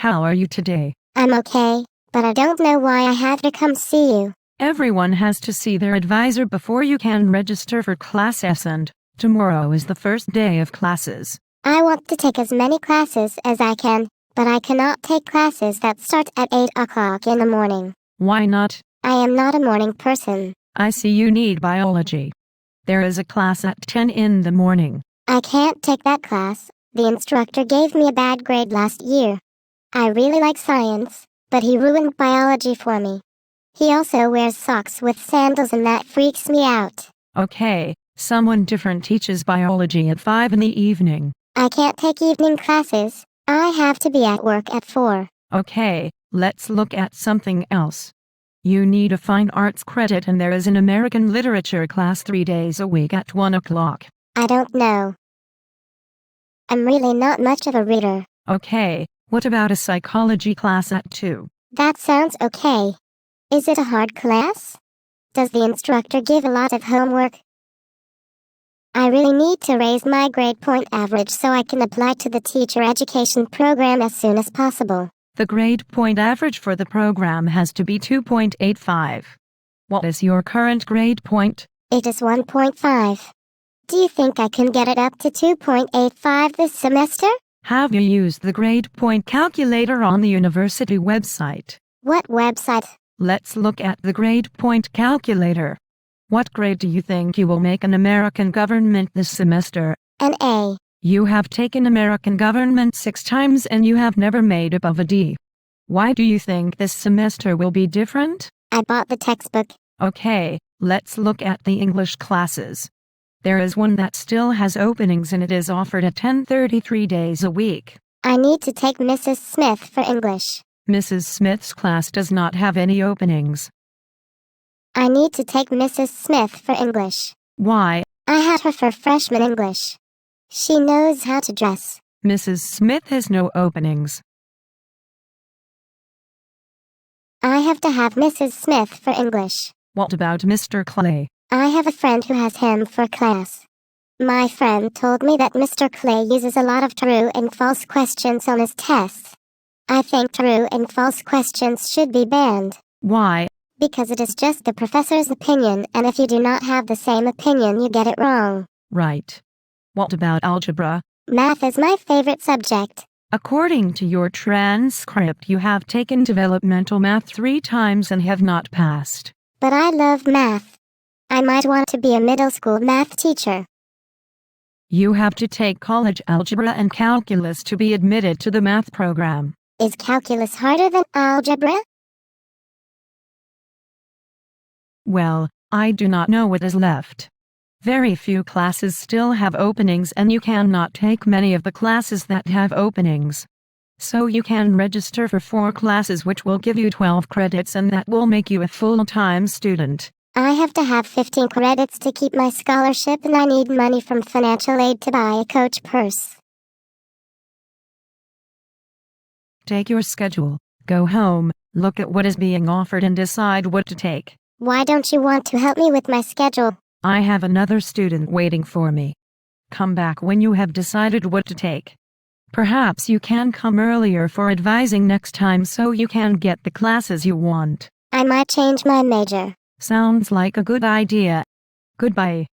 How are you today? I'm okay, but I don't know why I have to come see you. Everyone has to see their advisor before you can register for classes, and tomorrow is the first day of classes. I want to take as many classes as I can, but I cannot take classes that start at 8 o'clock in the morning. Why not? I am not a morning person. I see you need biology. There is a class at 10 in the morning. I can't take that class. The instructor gave me a bad grade last year. I really like science, but he ruined biology for me. He also wears socks with sandals and that freaks me out. Okay, someone different teaches biology at 5 in the evening. I can't take evening classes. I have to be at work at 4. Okay, let's look at something else. You need a fine arts credit, and there is an American literature class 3 days a week at 1 o'clock. I don't know. I'm really not much of a reader. Okay, what about a psychology class at 2? That sounds okay. Is it a hard class? Does the instructor give a lot of homework? I really need to raise my grade point average so I can apply to the teacher education program as soon as possible. The grade point average for the program has to be 2.85. What is your current grade point? It is 1.5. Do you think I can get it up to 2.85 this semester? Have you used the grade point calculator on the university website? What website? Let's look at the grade point calculator. What grade do you think you will make in American government this semester? An A. You have taken American government 6 times and you have never made above a D. Why do you think this semester will be different? I bought the textbook. Okay, let's look at the English classes. There is one that still has openings and it is offered at 10:33 days a week. I need to take Mrs. Smith for English. Mrs. Smith's class does not have any openings. I need to take Mrs. Smith for English. Why? I had her for freshman English. She knows how to dress. Mrs. Smith has no openings. I have to have Mrs. Smith for English. What about Mr. Clay? I have a friend who has him for class. My friend told me that Mr. Clay uses a lot of true and false questions on his tests. I think true and false questions should be banned. Why? Because it is just the professor's opinion, and if you do not have the same opinion, you get it wrong. Right. What about algebra? Math is my favorite subject. According to your transcript, you have taken developmental math 3 times and have not passed. But I love math. I might want to be a middle school math teacher. You have to take college algebra and calculus to be admitted to the math program. Is calculus harder than algebra? Well, I do not know what is left. Very few classes still have openings and you cannot take many of the classes that have openings. So you can register for 4 classes which will give you 12 credits and that will make you a full-time student. I have to have 15 credits to keep my scholarship and I need money from financial aid to buy a Coach purse. Take your schedule, go home, look at what is being offered and decide what to take. Why don't you want to help me with my schedule? I have another student waiting for me. Come back when you have decided what to take. Perhaps you can come earlier for advising next time so you can get the classes you want. I might change my major. Sounds like a good idea. Goodbye.